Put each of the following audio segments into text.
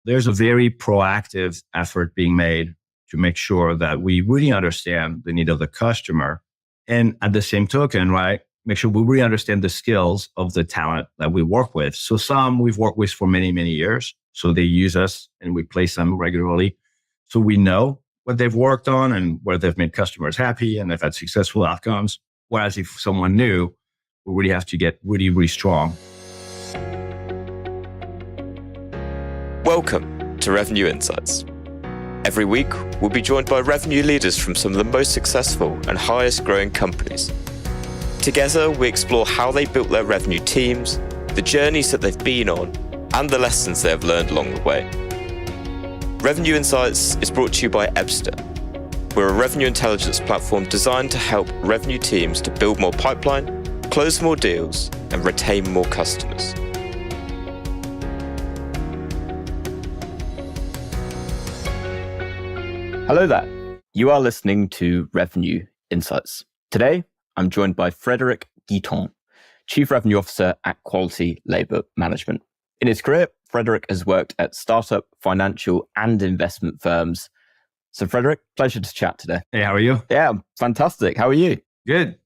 there's a very proactive effort being made to make sure that we really understand the need of the customer. And at the same token, right, make sure we really understand the skills of the talent that we work with. So some we've worked with for many, many years. So they use us and we place them regularly. So we know what they've worked on and where they've made customers happy and they've had successful outcomes. Whereas if someone new, we really have to get really, really strong. Welcome to Revenue Insights. Every week, we'll be joined by revenue leaders from some of the most successful and highest growing companies. Together, we explore how they built their revenue teams, the journeys that they've been on, and the lessons they have learned along the way. Revenue Insights is brought to you by Ebster. We're a revenue intelligence platform designed to help revenue teams to build more pipeline, close more deals, and retain more customers. Hello there. You are listening to Revenue Insights. Today, I'm joined by Frédéric Guitton, Chief Revenue Officer at Quality Labour Management. In his career, Frédéric has worked at startup, financial, and investment firms. So Frédéric, pleasure to chat today. Hey, how are you? Yeah, fantastic. How are you? Good.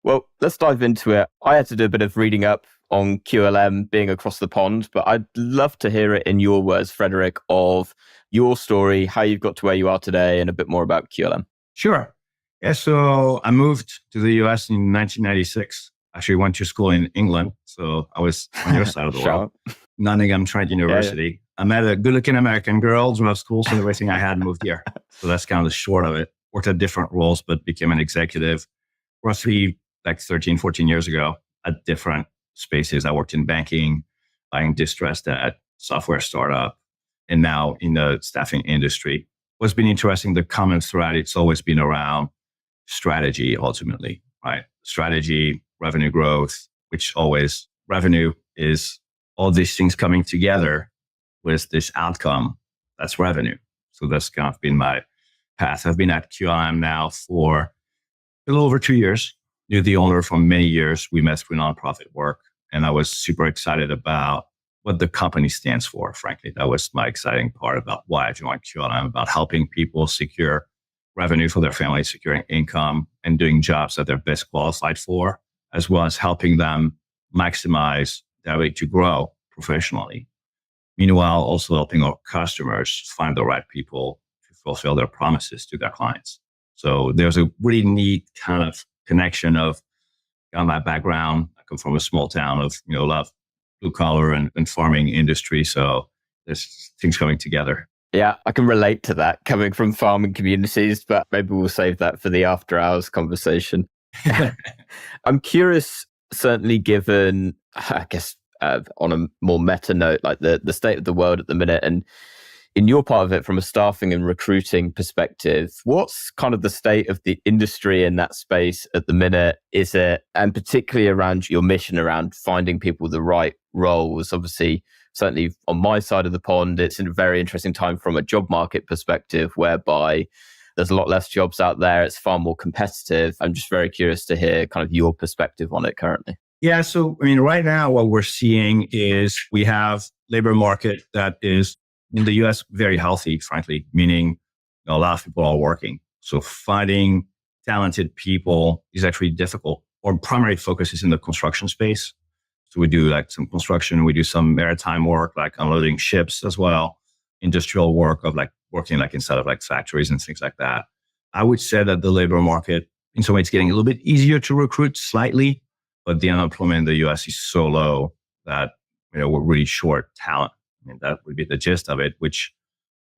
Well, let's dive into it. I had to do a bit of reading up on QLM being across the pond, but I'd love to hear it in your words, Frédéric, of your story, how you've got to where you are today, and a bit more about QLM. Sure. Yeah, so I moved to the US in 1996. Actually went to school in England, so I was on your side of the world. Nottingham Trent University. Yeah. I met a good-looking American girl, dropped school, so everything I had moved here. So that's kind of the short of it. Worked at different roles, but became an executive roughly like 13, 14 years ago at different spaces. I worked in banking, buying distressed at software startup, and now in the staffing industry. What's been interesting, the common thread, it's always been around strategy ultimately, right? Strategy, revenue growth, which always revenue is all these things coming together with this outcome. That's revenue. So that's kind of been my path. I've been at QLM now for a little over 2 years. Knew the owner for many years. We met through nonprofit work, and I was super excited about what the company stands for, frankly. That was my exciting part about why I joined QLM, about helping people secure revenue for their family, securing income, and doing jobs that they're best qualified for, as well as helping them maximize their ability to grow professionally. Meanwhile, also helping our customers find the right people to fulfill their promises to their clients. So there's a really neat kind of connection of my background. I come from a small town of, a lot of blue collar and farming industry. So there's things coming together. Yeah, I can relate to that coming from farming communities, but maybe we'll save that for the after hours conversation. I'm curious, certainly given, I guess, on a more meta note, like the state of the world at the minute, and in your part of it from a staffing and recruiting perspective, what's kind of the state of the industry in that space at the minute? Is it, and particularly around your mission around finding people with the right roles? Obviously, certainly on my side of the pond, it's a very interesting time from a job market perspective, whereby there's a lot less jobs out there. It's far more competitive. I'm just very curious to hear kind of your perspective on it currently. Yeah. So, right now what we're seeing is we have labor market that is in the US very healthy, frankly, meaning a lot of people are working. So finding talented people is actually difficult. Our primary focus is in the construction space. So we do like some construction, we do some maritime work, like unloading ships as well, industrial work of like working like inside of like factories and things like that. I would say that the labor market, in some ways, getting a little bit easier to recruit slightly, but the unemployment in the US is so low that, we're really short talent. That would be the gist of it, which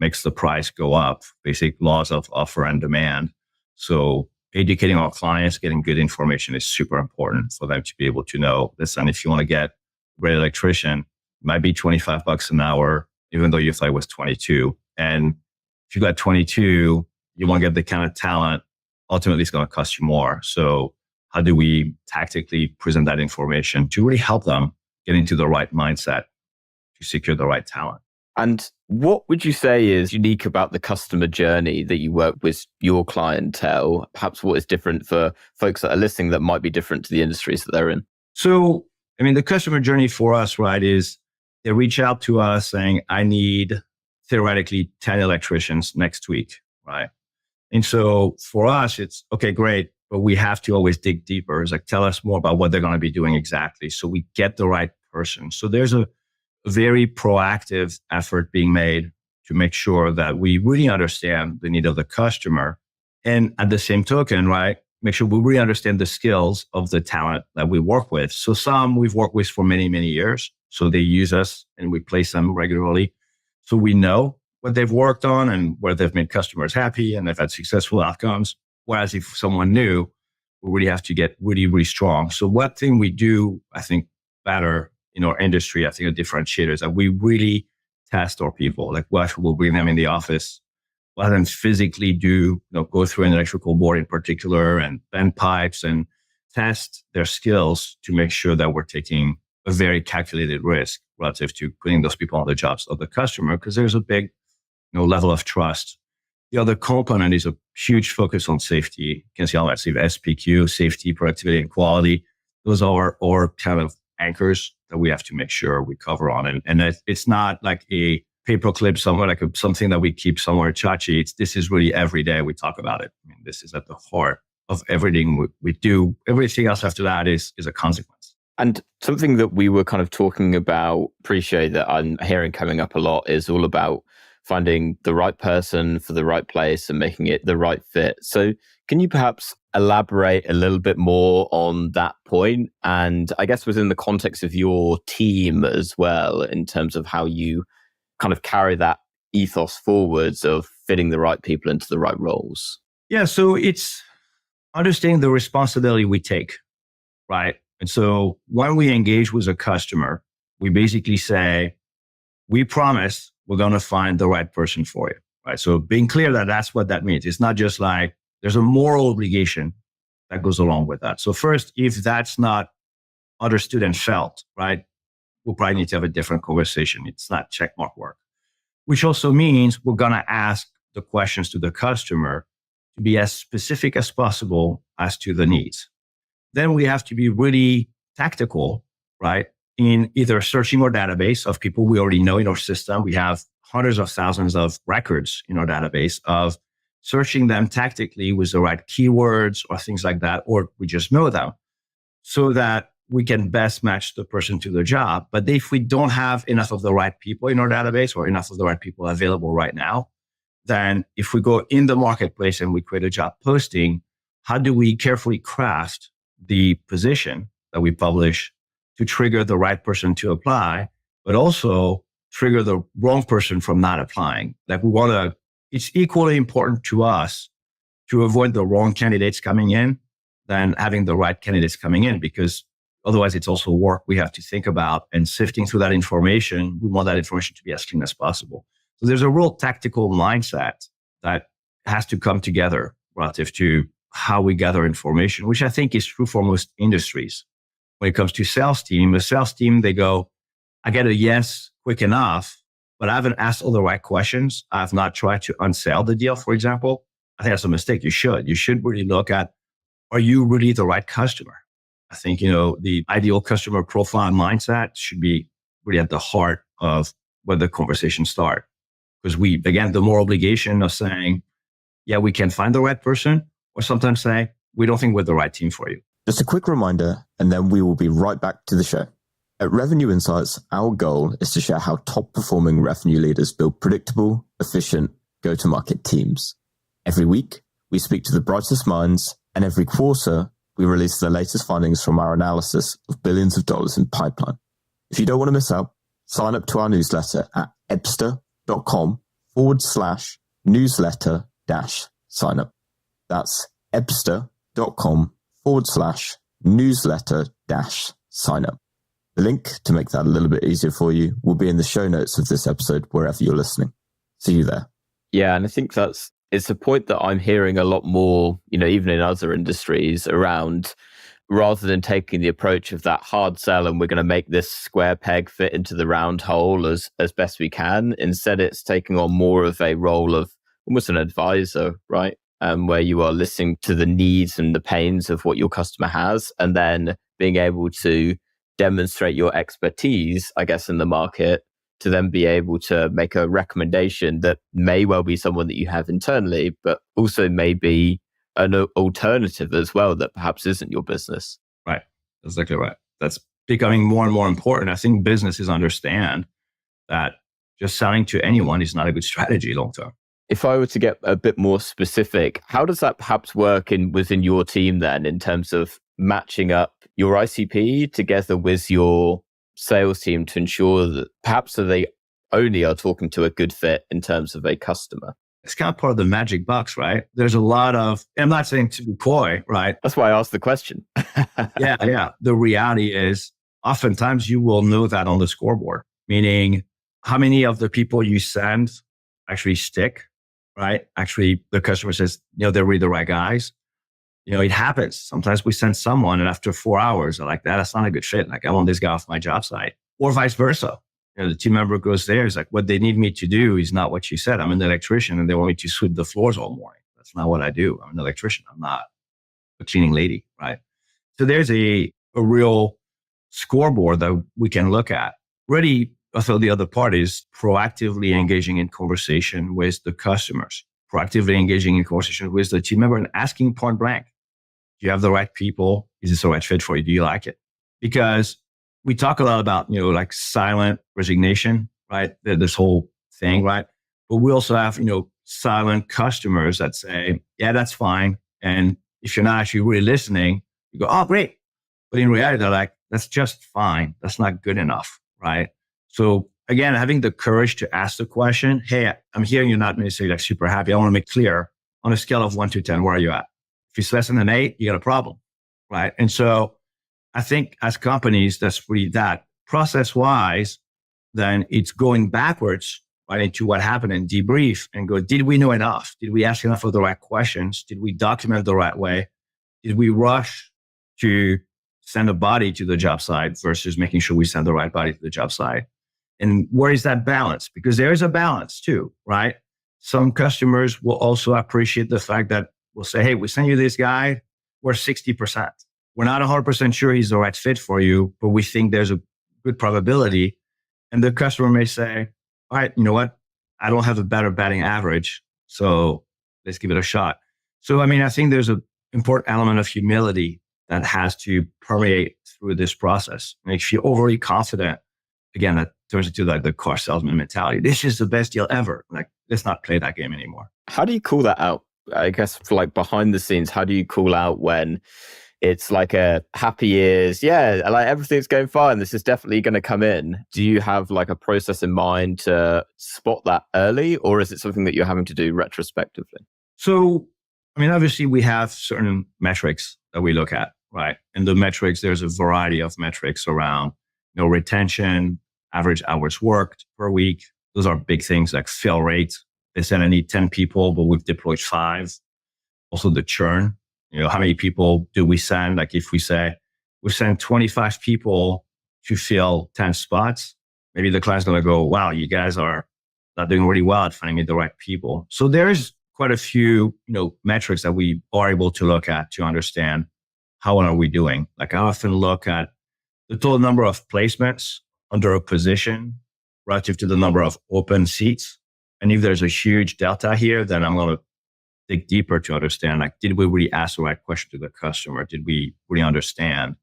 makes the price go up. Basic laws of offer and demand. So educating our clients, getting good information is super important for them to be able to know, listen, if you want to get a great electrician, it might be $25 an hour, even though you thought it was 22. And if you got 22, you want to get the kind of talent, ultimately it's going to cost you more. So how do we tactically present that information to really help them get into the right mindset to secure the right talent? And what would you say is unique about the customer journey that you work with your clientele? Perhaps what is different for folks that are listening that might be different to the industries that they're in? So, the customer journey for us, right, is they reach out to us saying, I need theoretically 10 electricians next week, right? And so for us, it's okay, great, but we have to always dig deeper. It's like, tell us more about what they're going to be doing exactly so we get the right person. So there's a very proactive effort being made to make sure that we really understand the need of the customer. And at the same token, right, make sure we really understand the skills of the talent that we work with. So some we've worked with for many, many years. So they use us and we place them regularly. So we know what they've worked on and where they've made customers happy and they've had successful outcomes. Whereas if someone new, we really have to get really, really strong. So what thing we do, I think, better in our industry, I think a differentiator is that we really test our people. Like we'll bring them in the office, rather than physically go through an electrical board in particular and bend pipes and test their skills to make sure that we're taking a very calculated risk relative to putting those people on the jobs of the customer, because there's a big level of trust. The other component is a huge focus on safety. You can see all that SPQ, safety, productivity, and quality. Those are our kind of anchors that we have to make sure we cover on. And it's not like a paperclip somewhere, like something that we keep somewhere chachi. This is really every day we talk about it. I mean, this is at the heart of everything we do. Everything else after that is a consequence. And something that we were kind of talking about, appreciate that I'm hearing coming up a lot, is all about finding the right person for the right place and making it the right fit. So can you perhaps elaborate a little bit more on that point? And I guess within the context of your team as well, in terms of how you kind of carry that ethos forwards of fitting the right people into the right roles. Yeah, so it's understanding the responsibility we take, right? And so when we engage with a customer, we basically say, we promise we're going to find the right person for you, right? So being clear that that's what that means. It's not just like there's a moral obligation that goes along with that. So first, if that's not understood and felt, right, we'll probably need to have a different conversation. It's not checkmark work, which also means we're going to ask the questions to the customer to be as specific as possible as to the needs. Then we have to be really tactical, right? In either searching our database of people we already know in our system. We have hundreds of thousands of records in our database, of searching them tactically with the right keywords or things like that, or we just know them so that we can best match the person to the job. But if we don't have enough of the right people in our database or enough of the right people available right now, then if we go in the marketplace and we create a job posting, how do we carefully craft the position that we publish to trigger the right person to apply, but also trigger the wrong person from not applying? Like it's equally important to us to avoid the wrong candidates coming in than having the right candidates coming in, because otherwise it's also work we have to think about, and sifting through that information. We want that information to be as clean as possible. So there's a real tactical mindset that has to come together relative to how we gather information, which I think is true for most industries. When it comes to a sales team, they go, I get a yes quick enough, but I haven't asked all the right questions. I have not tried to unsell the deal, for example. I think that's a mistake. You should really look at, are you really the right customer? I think, the ideal customer profile mindset should be really at the heart of where the conversation starts. Because the more obligation of saying, yeah, we can find the right person, or sometimes say, we don't think we're the right team for you. Just a quick reminder, and then we will be right back to the show. At Revenue Insights, our goal is to share how top-performing revenue leaders build predictable, efficient, go-to-market teams. Every week, we speak to the brightest minds, and every quarter, we release the latest findings from our analysis of billions of dollars in pipeline. If you don't want to miss out, sign up to our newsletter at ebster.com/newsletter-sign up. That's ebster.com/newsletter-sign up. The link to make that a little bit easier for you will be in the show notes of this episode, wherever you're listening. See you there. Yeah, and I think it's a point that I'm hearing a lot more, even in other industries around, rather than taking the approach of that hard sell and we're going to make this square peg fit into the round hole as best we can. Instead, it's taking on more of a role of almost an advisor, right? Where you are listening to the needs and the pains of what your customer has, and then being able to demonstrate your expertise, I guess, in the market to then be able to make a recommendation that may well be someone that you have internally, but also may be an alternative as well that perhaps isn't your business. Right. That's exactly right. That's becoming more and more important. I think businesses understand that just selling to anyone is not a good strategy long term. If I were to get a bit more specific, how does that perhaps work within your team then in terms of matching up your ICP together with your sales team to ensure that perhaps they only are talking to a good fit in terms of a customer? It's kind of part of the magic box, right? There's a lot of, I'm not saying to be coy, right? That's why I asked the question. Yeah. The reality is oftentimes you will know that on the scoreboard, meaning how many of the people you send actually stick, right? Actually, the customer says, they're really the right guys. It happens. Sometimes we send someone and after 4 hours, they're like, that's not a good fit. Like, I want this guy off my job site, or vice versa. The team member goes there. It's like, what they need me to do is not what you said. I'm an electrician and they want me to sweep the floors all morning. That's not what I do. I'm an electrician. I'm not a cleaning lady, right? So there's a real scoreboard that we can look at. Really, I thought the other part is proactively engaging in conversation with the customers, proactively engaging in conversation with the team member and asking point blank, do you have the right people? Is this the right fit for you? Do you like it? Because we talk a lot about, like silent resignation, right? This whole thing, right? But we also have, silent customers that say, yeah, that's fine. And if you're not actually really listening, you go, oh, great. But in reality, they're like, that's just fine. That's not good enough, right? So again, having the courage to ask the question, hey, I'm hearing you're not necessarily like super happy. I want to make clear on a scale of 1 to 10, where are you at? If it's less than an 8, you got a problem, right? And so I think as companies, that's really that. Process-wise, then it's going backwards right into what happened and debrief and go, did we know enough? Did we ask enough of the right questions? Did we document the right way? Did we rush to send a body to the job site versus making sure we send the right body to the job site? And where is that balance? Because there is a balance too, right? Some customers will also appreciate the fact that we'll say, hey, we send you this guy, we're 60%. We're not 100% sure he's the right fit for you, but we think there's a good probability. And the customer may say, all right, you know what? I don't have a better batting average, so let's give it a shot. So, I think there's an important element of humility that has to permeate through this process. And if you're overly confident, again, that turns into like the car salesman mentality. This is the best deal ever. Like, let's not play that game anymore. How do you call that out? I guess for like behind the scenes, how do you call out when it's like a happy years? Yeah, like everything's going fine. This is definitely going to come in. Do you have like a process in mind to spot that early, or is it something that you're having to do retrospectively? So, obviously we have certain metrics that we look at, right? And the metrics, there's a variety of metrics around, retention, average hours worked per week. Those are big things like fill rate. They said I need 10 people, but we've deployed 5. Also the churn, how many people do we send? Like if we say we send 25 people to fill 10 spots, maybe the client's going to go, wow, you guys are not doing really well at finding me the right people. So there is quite a few, metrics that we are able to look at to understand how are we doing. Like I often look at the total number of placements under a position relative to the number of open seats. And if there's a huge delta here, then I'm going to dig deeper to understand, like, did we really ask the right question to the customer? Did we really understand?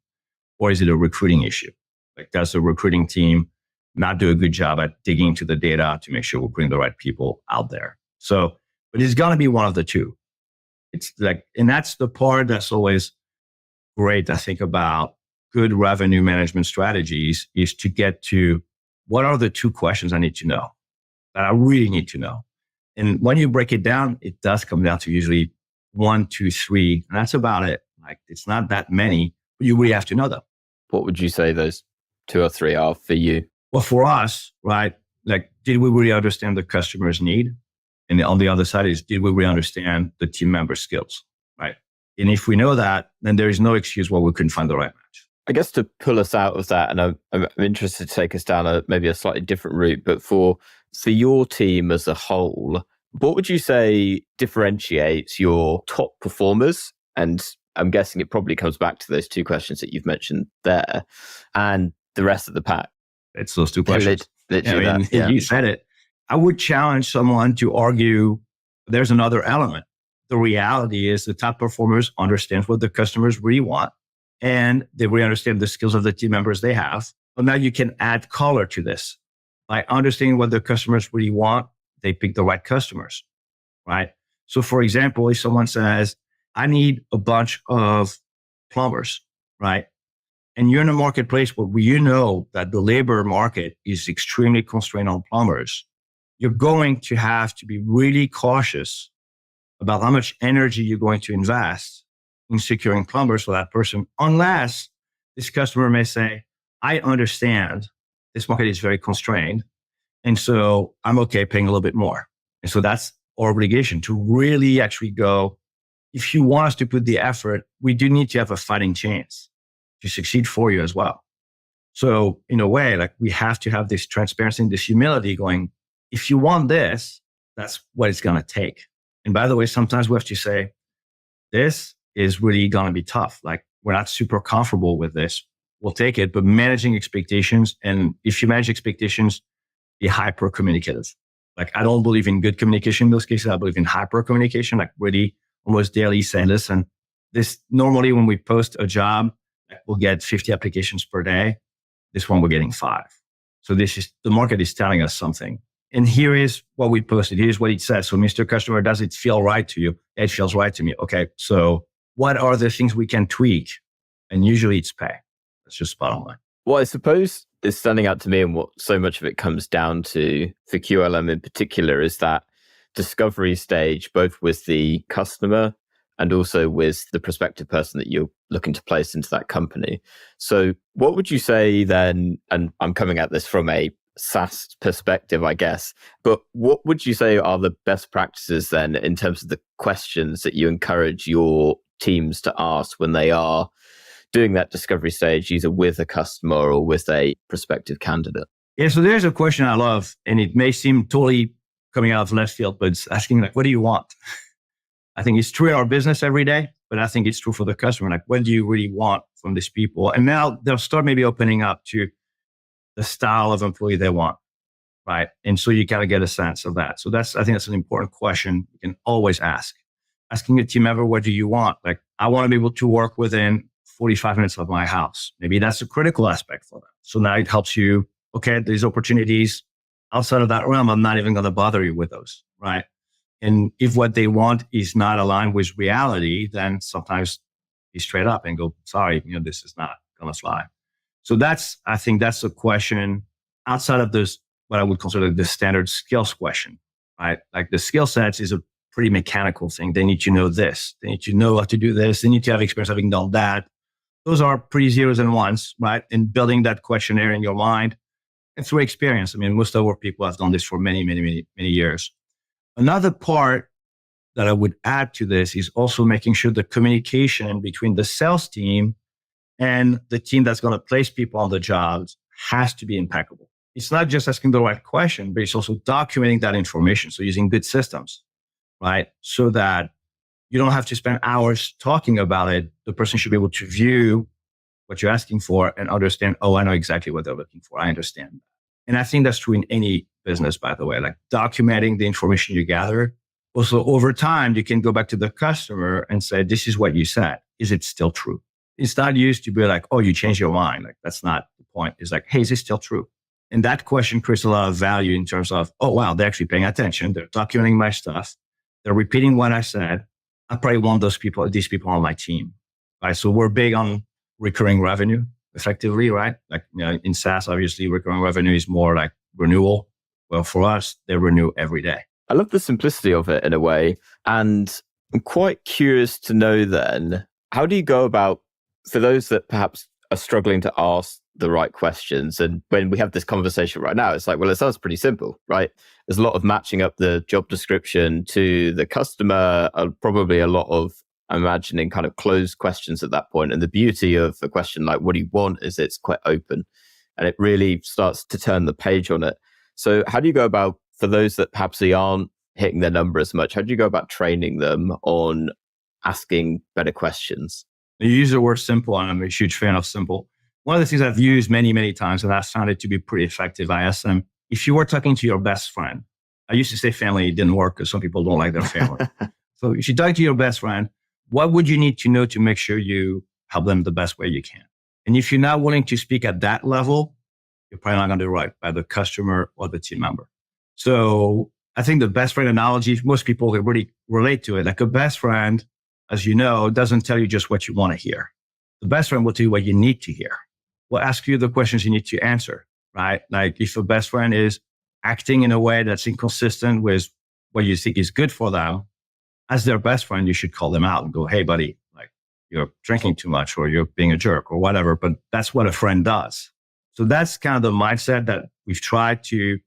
Or is it a recruiting issue? Like, does the recruiting team not do a good job at digging into the data to make sure we're putting the right people out there? So, but it's going to be one of the two. It's like, and that's the part that's always great, I think, about good revenue management strategies is to get to what are the 2 questions I need to know that I really need to know. And when you break it down, it does come down to usually 1, 2, 3. And that's about it. Like, it's not that many, but you really have to know them. What would you say those 2 or 3 are for you? Well, for us, right? Like, did we really understand the customer's need? And on the other side is, did we really understand the team member skills, right? And if we know that, then there is no excuse why we couldn't find the right match. I guess to pull us out of that, and I'm interested to take us down maybe a slightly different route, but for your team as a whole, what would you say differentiates your top performers? And I'm guessing it probably comes back to those 2 questions that you've mentioned there, and the rest of the pack. It's those 2 questions. Literally You said it. I would challenge someone to argue there's another element. The reality is the top performers understand what the customers really want, and they really understand the skills of the team members they have. But now you can add color to this. By understanding what the customers really want, they pick the right customers, right? So for example, if someone says, I need a bunch of plumbers, right? And you're in a marketplace where you know that the labor market is extremely constrained on plumbers, you're going to have to be really cautious about how much energy you're going to invest in securing plumbers for that person, unless this customer may say, I understand this market is very constrained, and so I'm okay paying a little bit more. And so that's our obligation to really actually go, if you want us to put the effort, we do need to have a fighting chance to succeed for you as well. So in a way, like we have to have this transparency and this humility going, if you want this, that's what it's going to take. And by the way, sometimes we have to say, this is really going to be tough. Like we're not super comfortable with this. We'll take it, but managing expectations. And if you manage expectations, be hyper communicative. Like I don't believe in good communication in those cases. I believe in hyper communication, like really almost daily say, listen, this normally when we post a job, we'll get 50 applications per day. This one we're getting 5. So this is, the market is telling us something. And here is what we posted. Here's what it says. So Mr. Customer, does it feel right to you? It feels right to me. Okay. So what are the things we can tweak? And usually it's pay. That's just bottom line. Well, I suppose is standing out to me, and what so much of it comes down to for QLM in particular is that discovery stage, both with the customer and also with the prospective person that you're looking to place into that company. So what would you say then, and I'm coming at this from a SaaS perspective, I guess, but what would you say are the best practices then in terms of the questions that you encourage your teams to ask when they are doing that discovery stage, either with a customer or with a prospective candidate? Yeah, so there's a question I love, and it may seem totally coming out of left field, but it's asking like, what do you want? I think it's true in our business every day, but I think it's true for the customer. Like, what do you really want from these people? And now they'll start maybe opening up to the style of employee they want, right? And so you kind of get a sense of that. So I think that's an important question you can always ask. Asking a team member, what do you want? Like, I want to be able to work within 45 minutes of my house. Maybe that's a critical aspect for them. So now it helps you, okay, these opportunities outside of that realm, I'm not even going to bother you with those, right? And if what they want is not aligned with reality, then sometimes be straight up and go, sorry, this is not going to fly. So I think that's a question outside of this, what I would consider the standard skills question, right? Like the skill sets is a pretty mechanical thing. They need to know this. They need to know how to do this. They need to have experience having done that. Those are pretty zeros and ones, right? And building that questionnaire in your mind and through experience. I mean, most of our people have done this for many, many, many, many years. Another part that I would add to this is also making sure the communication between the sales team and the team that's going to place people on the jobs has to be impeccable. It's not just asking the right question, but it's also documenting that information. So using good systems, right? So that you don't have to spend hours talking about it. The person should be able to view what you're asking for and understand, oh, I know exactly what they're looking for. I understand that. And I think that's true in any business, by the way, like documenting the information you gather. Also, over time, you can go back to the customer and say, this is what you said. Is it still true? It's not used to be like, oh, you changed your mind. Like, that's not the point. It's like, hey, is this still true? And that question creates a lot of value in terms of, oh, wow, they're actually paying attention. They're documenting my stuff. They're repeating what I said. I probably want these people on my team, right? So we're big on recurring revenue effectively, right? Like, in SaaS, obviously recurring revenue is more like renewal. Well, for us, they renew every day. I love the simplicity of it in a way. And I'm quite curious to know then, how do you go about, for those that perhaps are struggling to ask the right questions, and when we have this conversation right now, it's like, well, it sounds pretty simple, right? There's a lot of matching up the job description to the customer, probably a lot of, I'm imagining, kind of closed questions at that point. And the beauty of a question like, what do you want, is it's quite open and it really starts to turn the page on it. So how do you go about, for those that perhaps they aren't hitting their number as much, how do you go about training them on asking better questions? You use the word simple, and I'm a huge fan of simple. One of the things I've used many, many times, and I've found it to be pretty effective, I ask them, if you were talking to your best friend, I used to say family, it didn't work because some people don't like their family. So if you talk to your best friend, what would you need to know to make sure you help them the best way you can? And if you're not willing to speak at that level, you're probably not going to do right by the customer or the team member. So I think the best friend analogy, most people really relate to it. Like a best friend, as you know, doesn't tell you just what you want to hear. The best friend will tell you what you need to hear. Will ask you the questions you need to answer, right? Like if a best friend is acting in a way that's inconsistent with what you think is good for them, as their best friend, you should call them out and go, hey, buddy, like you're drinking too much or you're being a jerk or whatever. But that's what a friend does. So that's kind of the mindset that we've tried to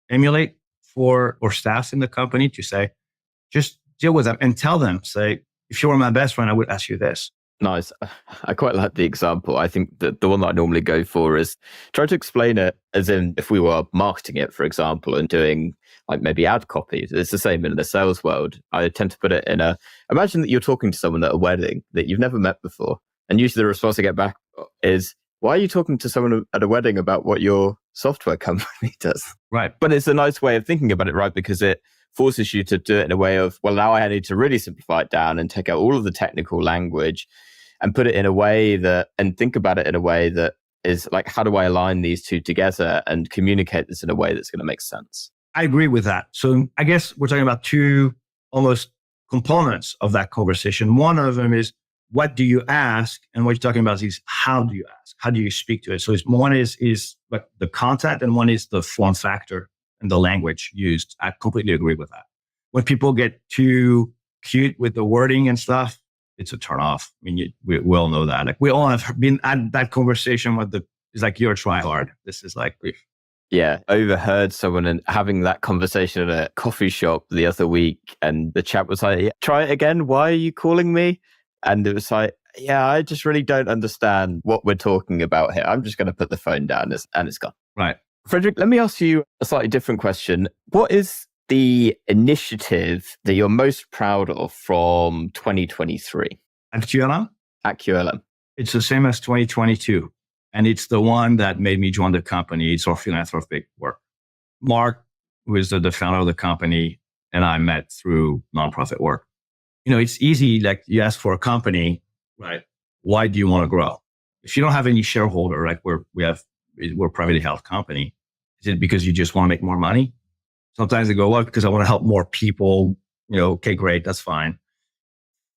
emulate for our staff in the company to say, just deal with them and tell them, say, if you were my best friend, I would ask you this. Nice. I quite like the example. I think that the one that I normally go for is try to explain it as in if we were marketing it, for example, and doing like maybe ad copy. It's the same in the sales world. I tend to put it in imagine that you're talking to someone at a wedding that you've never met before. And usually the response I get back is, why are you talking to someone at a wedding about what your software company does? Right. But it's a nice way of thinking about it, right? Because it forces you to do it in a way of, well, now I need to really simplify it down and take out all of the technical language and put it in a way that, and think about it in a way that is like, how do I align these two together and communicate this in a way that's going to make sense? I agree with that. So I guess we're talking about two almost components of that conversation. One of them is, what do you ask? And what you're talking about is, how do you ask? How do you speak to it? So one is like the content, and one is the form factor and the language used. I completely agree with that. When people get too cute with the wording and stuff, it's a turn off. I mean, we all know that. Like we all have been at that conversation with it's like, you're a tryhard. This is like, yeah, I overheard someone and having that conversation at a coffee shop the other week, and the chap was like, try it again. Why are you calling me? And it was like, yeah, I just really don't understand what we're talking about here. I'm just going to put the phone down and it's gone. Right. Frédéric, let me ask you a slightly different question. What is the initiative that you're most proud of from 2023? At QLM? At QLM. It's the same as 2022. And it's the one that made me join the company. It's our philanthropic work. Mark, who is the founder of the company, and I met through nonprofit work. You know, it's easy, like you ask for a company, right? Why do you want to grow? If you don't have any shareholder, like we're a privately held company, is it because you just want to make more money? Sometimes they go, well, because I want to help more people. You know, okay, great, that's fine.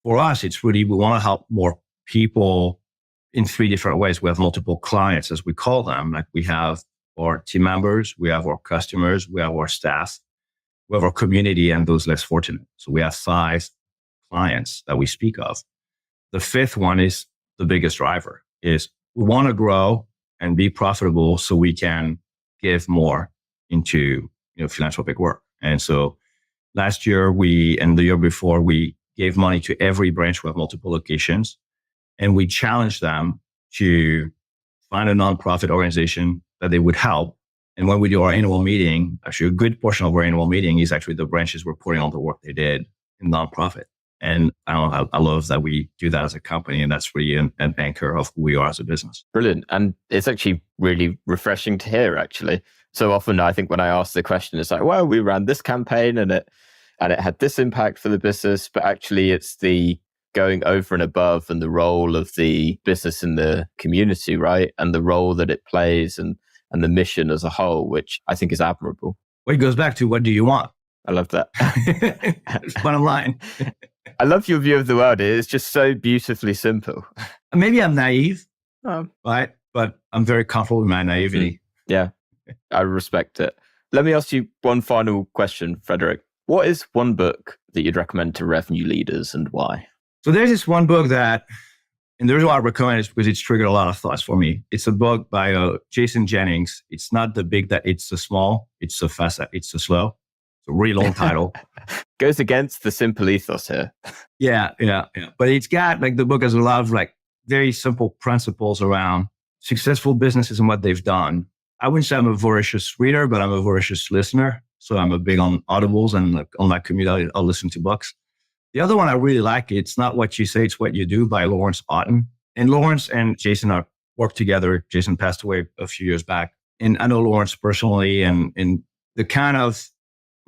For us, it's really, we want to help more people in three different ways. We have multiple clients, as we call them. Like we have our team members, we have our customers, we have our staff, we have our community, and those less fortunate. So we have 5 clients that we speak of. The 5th one is the biggest driver, is we want to grow and be profitable so we can give more into philanthropic work. And so last year and the year before, we gave money to every branch. We have multiple locations, and we challenged them to find a nonprofit organization that they would help. And when we do our annual meeting, actually a good portion of our annual meeting is actually the branches reporting on the work they did in nonprofit. And I love that we do that as a company, and that's really an anchor of who we are as a business. Brilliant. And it's actually really refreshing to hear, actually. So often I think when I ask the question, it's like, well, we ran this campaign and it had this impact for the business, but actually it's the going over and above and the role of the business in the community, right? And the role that it plays and the mission as a whole, which I think is admirable. Well, it goes back to, what do you want? I love that. Bottom line. I love your view of the world. It's just so beautifully simple. Maybe I'm naive, right? But I'm very comfortable with my naivety. Yeah, I respect it. Let me ask you one final question, Frédéric. What is one book that you'd recommend to revenue leaders and why? So there's this one book and the reason why I recommend it is because it's triggered a lot of thoughts for me. It's a book by Jason Jennings. It's not the big that it's the small, it's the fast, it's the slow. It's a really long title. Goes against the simple ethos here. Yeah. But it's got, the book has a lot of very simple principles around successful businesses and what they've done. I wouldn't say I'm a voracious reader, but I'm a voracious listener. So I'm a big on audibles, and on my commute, I'll listen to books. The other one I really like, It's Not What You Say, It's What You Do, by Lawrence Otten. And Lawrence and Jason worked together. Jason passed away a few years back. And I know Lawrence personally, and the kind of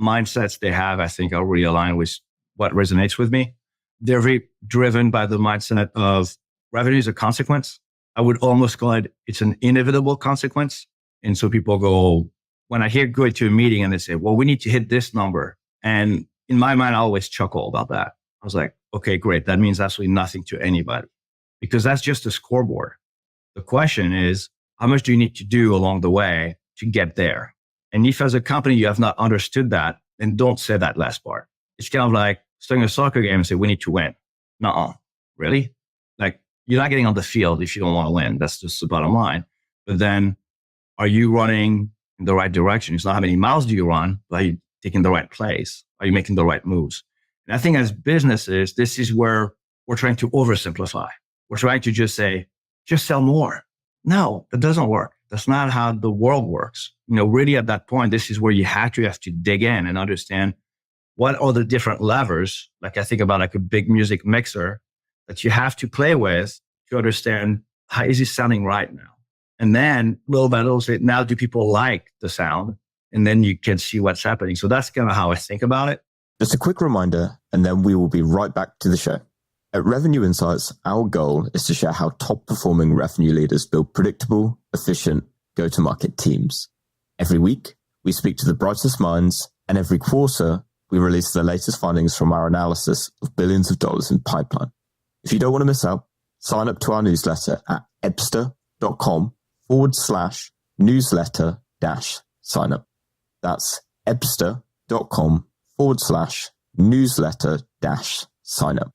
mindsets they have, I think are really aligned with what resonates with me. They're very driven by the mindset of revenue is a consequence. I would almost call it's an inevitable consequence. And so people go, when I hear go to a meeting and they say, well, we need to hit this number. And in my mind, I always chuckle about that. I was like, okay, great. That means absolutely nothing to anybody because that's just a scoreboard. The question is, how much do you need to do along the way to get there? And if as a company, you have not understood that, then don't say that last part. It's kind of like starting a soccer game and say, we need to win. Nuh-uh. Really? Like, you're not getting on the field if you don't want to win. That's just the bottom line. But then, are you running in the right direction? It's not how many miles do you run, but are you taking the right place? Are you making the right moves? And I think as businesses, this is where we're trying to oversimplify. We're trying to just say, just sell more. No, that doesn't work. That's not how the world works. Really at that point, this is where you have to dig in and understand what are the different levers. Like I think about like a big music mixer that you have to play with to understand how is it sounding right now? And then little by little, say, now do people like the sound? And then you can see what's happening. So that's kind of how I think about it. Just a quick reminder, and then we will be right back to the show. At Revenue Insights, our goal is to share how top-performing revenue leaders build predictable, efficient, go-to-market teams. Every week, we speak to the brightest minds, and every quarter, we release the latest findings from our analysis of billions of dollars in pipeline. If you don't want to miss out, sign up to our newsletter at ebster.com/newsletter-sign up. That's ebster.com/newsletter-sign up.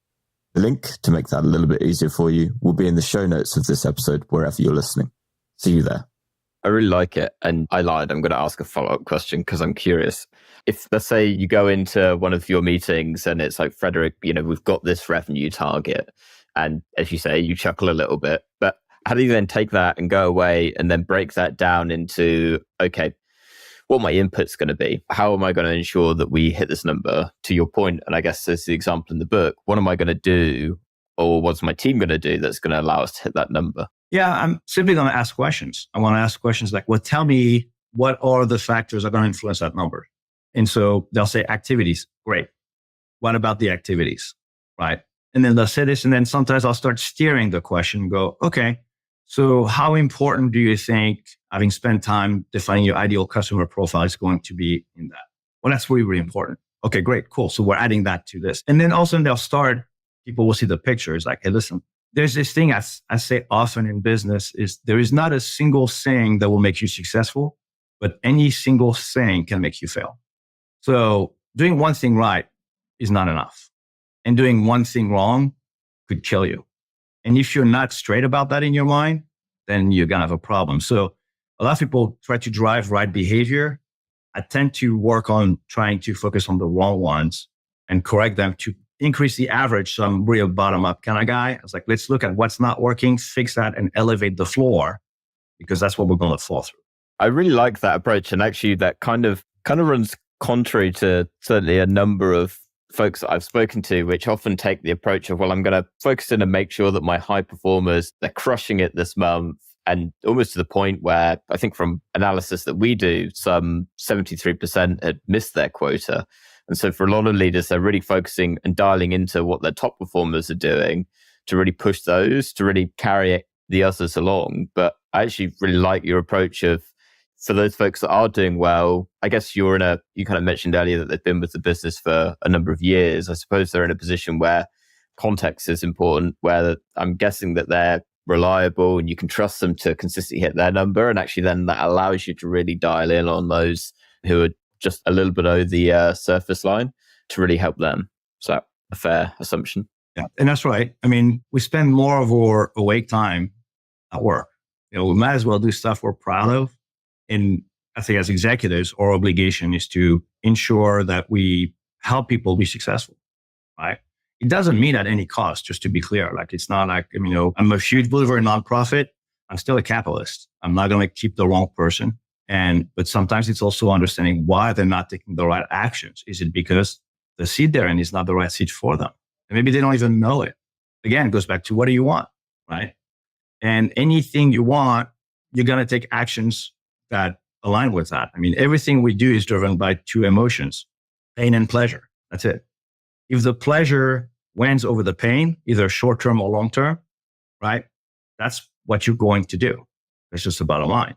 The link to make that a little bit easier for you will be in the show notes of this episode, wherever you're listening. See you there. I really like it. And I lied. I'm going to ask a follow-up question because I'm curious. If, let's say, you go into one of your meetings and it's like, Frédéric, we've got this revenue target. And as you say, you chuckle a little bit. But how do you then take that and go away and then break that down into, okay, what my input's going to be? How am I going to ensure that we hit this number? To your point, and I guess there's the example in the book, what am I going to do, or what's my team going to do that's going to allow us to hit that number? Yeah, I'm simply going to ask questions. I want to ask questions like, well, tell me what are the factors that are going to influence that number? And so they'll say activities. Great. What about the activities? Right. And then they'll say this, and then sometimes I'll start steering the question and go, okay, so how important do you think having spent time defining your ideal customer profile is going to be in that? Well, that's really, really important. Okay, great, cool. So we're adding that to this. And then also people will see the picture. It's like, hey, listen, there's this thing I say often in business is there is not a single thing that will make you successful, but any single thing can make you fail. So doing one thing right is not enough. And doing one thing wrong could kill you. And if you're not straight about that in your mind, then you're going to have a problem. So a lot of people try to drive right behavior. I tend to work on trying to focus on the wrong ones and correct them to increase the average. So I'm real bottom up kind of guy. I was like, let's look at what's not working, fix that, and elevate the floor, because that's what we're going to fall through. I really like that approach. And actually that kind of runs contrary to certainly a number of folks that I've spoken to, which often take the approach of, well, I'm going to focus in and make sure that my high performers, they're crushing it this month. And almost to the point where I think from analysis that we do, some 73% had missed their quota. And so for a lot of leaders, they're really focusing and dialing into what their top performers are doing to really push those, to really carry the others along. But I actually really like your approach of, for those folks that are doing well, I guess you kind of mentioned earlier that they've been with the business for a number of years. I suppose they're in a position where context is important, where I'm guessing that they're reliable and you can trust them to consistently hit their number. And actually then that allows you to really dial in on those who are just a little below the surface line to really help them. Is that a fair assumption? Yeah, and that's right. I mean, we spend more of our awake time at work. We might as well do stuff we're proud of. And I think as executives, our obligation is to ensure that we help people be successful, right? It doesn't mean at any cost, just to be clear. Like, it's not like, I'm a huge believer in nonprofit. I'm still a capitalist. I'm not going to keep the wrong person. But sometimes it's also understanding why they're not taking the right actions. Is it because the seat they're in is not the right seat for them? And maybe they don't even know it. Again, it goes back to what do you want, right? And anything you want, you're going to take actions that align with that. I mean, everything we do is driven by two emotions, pain and pleasure. That's it. If the pleasure wins over the pain, either short-term or long-term, right? That's what you're going to do. It's just the bottom line.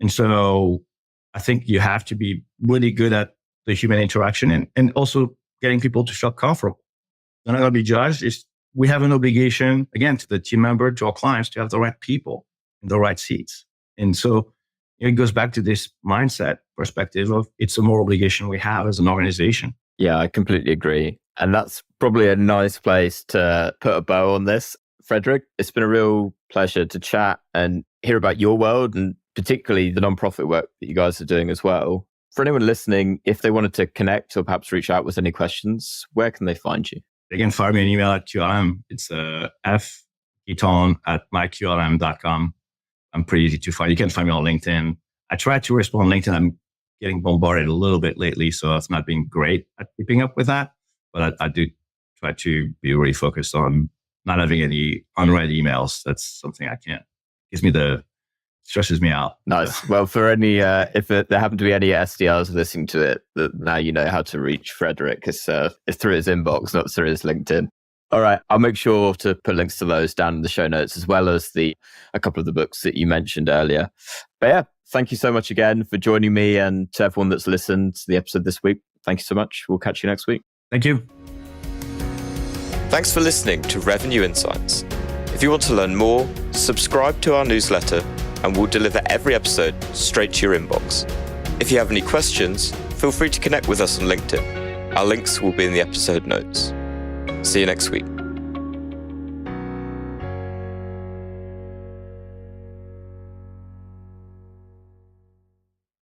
And so I think you have to be really good at the human interaction and also getting people to feel comfortable. They're not going to be judged. We have an obligation, again, to the team member, to our clients, to have the right people in the right seats. And so it goes back to this mindset perspective of it's a moral obligation we have as an organization. Yeah, I completely agree. And that's probably a nice place to put a bow on this. Frédéric, it's been a real pleasure to chat and hear about your world and particularly the nonprofit work that you guys are doing as well. For anyone listening, if they wanted to connect or perhaps reach out with any questions, where can they find you? They can fire me an email at QLM. It's fguitton@myqlm.com. I'm pretty easy to find. You can find me on LinkedIn. I try to respond on LinkedIn. I'm getting bombarded a little bit lately, so it's not been great at keeping up with that. But I do try to be really focused on not having any unread emails. That's something I can't. Stresses me out. Nice. Well, for any, if there happen to be any SDRs listening to it, now you know how to reach Frédéric. It's through his inbox, not through his LinkedIn. All right. I'll make sure to put links to those down in the show notes, as well as a couple of the books that you mentioned earlier. But yeah, thank you so much again for joining me, and to everyone that's listened to the episode this week. Thank you so much. We'll catch you next week. Thank you. Thanks for listening to Revenue Insights. If you want to learn more, subscribe to our newsletter and we'll deliver every episode straight to your inbox. If you have any questions, feel free to connect with us on LinkedIn. Our links will be in the episode notes. See you next week.